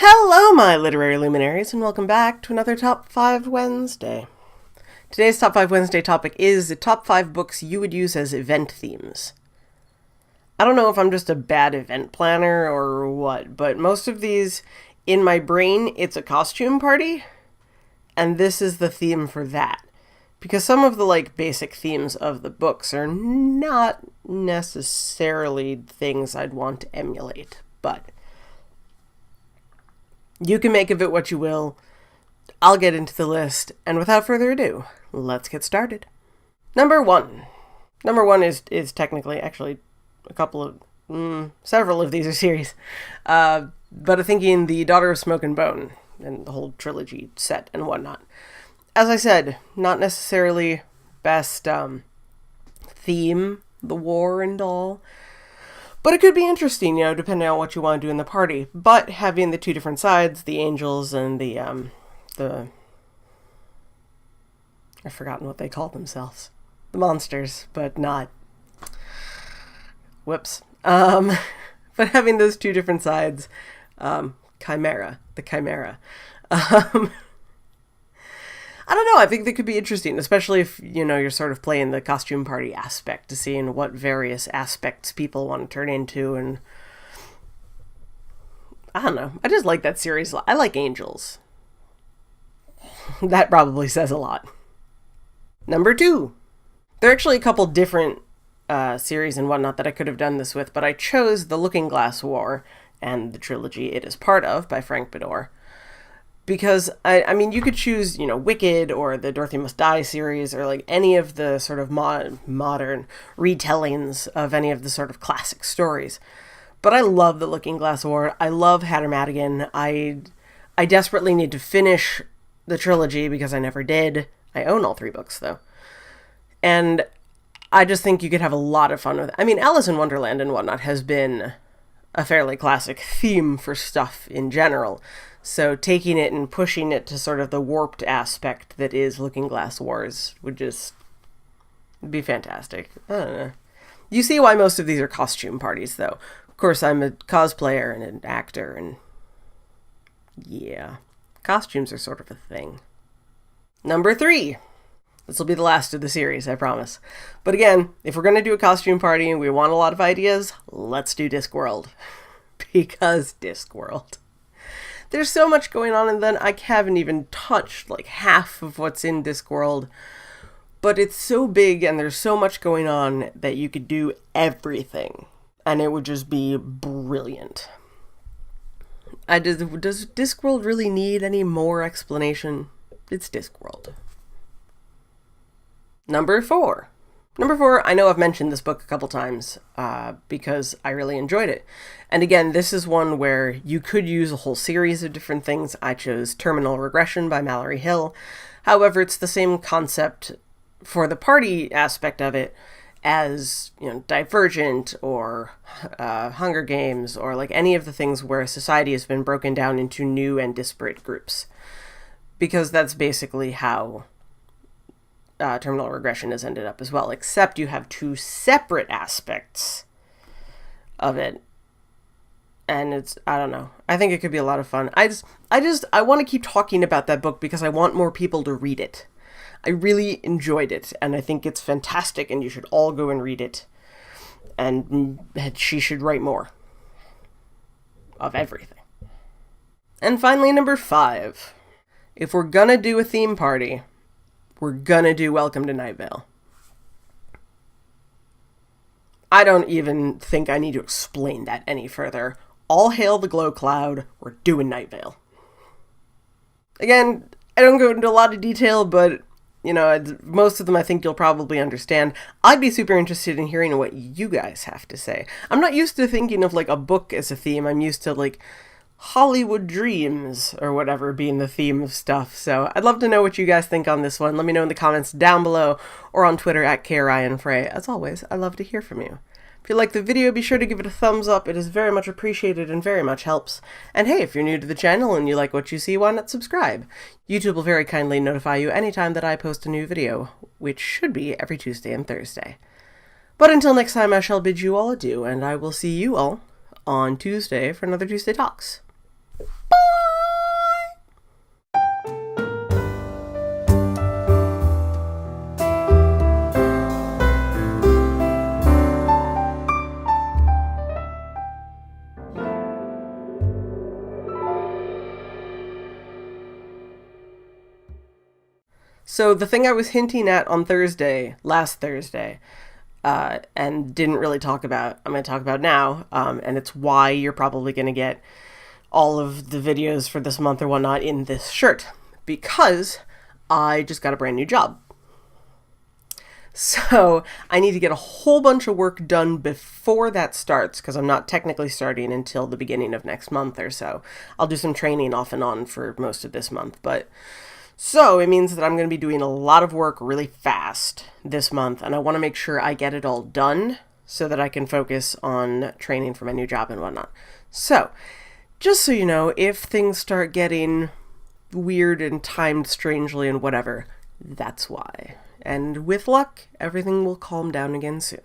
Hello, my literary luminaries, and welcome back to another Top 5 Wednesday. Today's Top 5 Wednesday topic is the top 5 books you would use as event themes. I don't know if I'm just a bad event planner or what, but most of these, in my brain, it's a costume party, and this is the theme for that. Because some of the, basic themes of the books are not necessarily things I'd want to emulate, but you can make of it what you will. I'll get into the list, and without further ado, let's get started. Number one. Number one is technically, actually, several of these are series. But I'm thinking The Daughter of Smoke and Bone, and the whole trilogy set and whatnot. As I said, not necessarily best theme, the war and all. But it could be interesting, depending on what you want to do in the party. But having the two different sides, the angels and the I've forgotten what they call themselves. The monsters, but not... Whoops. But having those two different sides, the Chimera. I don't know, I think that could be interesting, especially if, you're sort of playing the costume party aspect to seeing what various aspects people want to turn into, and I don't know. I just like that series. I like angels. That probably says a lot. Number 2. There are actually a couple different series and whatnot that I could have done this with, but I chose The Looking Glass War and the trilogy it is part of by Frank Bedore. Because, I mean, you could choose, Wicked or the Dorothy Must Die series or, any of the sort of modern retellings of any of the sort of classic stories. But I love The Looking Glass War. I love Hattermadigan. I desperately need to finish the trilogy because I never did. I own all 3 books, though. And I just think you could have a lot of fun with it. I mean, Alice in Wonderland and whatnot has been a fairly classic theme for stuff in general. So taking it and pushing it to sort of the warped aspect that is Looking Glass Wars would just be fantastic. I don't know. You see why most of these are costume parties, though. Of course, I'm a cosplayer and an actor, and yeah, costumes are sort of a thing. Number 3. This will be the last of the series, I promise. But again, if we're going to do a costume party and we want a lot of ideas, let's do Discworld. Because Discworld. There's so much going on, and then I haven't even touched half of what's in Discworld. But it's so big and there's so much going on that you could do everything. And it would just be brilliant. Does Discworld really need any more explanation? It's Discworld. Number 4. Number 4, I know I've mentioned this book a couple times because I really enjoyed it. And again, this is one where you could use a whole series of different things. I chose Terminal Regression by Mallory Hill. However, it's the same concept for the party aspect of it as, Divergent or Hunger Games or any of the things where a society has been broken down into new and disparate groups. Because that's basically how Terminal Regression has ended up as well, except you have 2 separate aspects of it. And I don't know. I think it could be a lot of fun. I want to keep talking about that book because I want more people to read it. I really enjoyed it, and I think it's fantastic, and you should all go and read it. And she should write more of everything. And finally, number 5. If we're gonna do a theme party, we're gonna do Welcome to Night Vale. I don't even think I need to explain that any further. All hail the Glow Cloud, we're doing Night Vale. Again, I don't go into a lot of detail, but, most of them I think you'll probably understand. I'd be super interested in hearing what you guys have to say. I'm not used to thinking of, a book as a theme. I'm used to, Hollywood dreams or whatever being the theme of stuff. So I'd love to know what you guys think on this one. Let me know in the comments down below or on Twitter at KRyanFrey. As always, I love to hear from you. If you like the video, be sure to give it a thumbs up. It is very much appreciated and very much helps. And hey, if you're new to the channel and you like what you see, why not subscribe? YouTube will very kindly notify you anytime that I post a new video, which should be every Tuesday and Thursday. But until next time, I shall bid you all adieu, and I will see you all on Tuesday for another Tuesday Talks. Bye! So the thing I was hinting at on last Thursday, and didn't really talk about, I'm going to talk about now, and it's why you're probably going to get all of the videos for this month or whatnot in this shirt, because I just got a brand new job. So I need to get a whole bunch of work done before that starts, because I'm not technically starting until the beginning of next month or so. I'll do some training off and on for most of this month, but so it means that I'm going to be doing a lot of work really fast this month, and I want to make sure I get it all done so that I can focus on training for my new job and whatnot. So, just so you know, if things start getting weird and timed strangely and whatever, that's why. And with luck, everything will calm down again soon.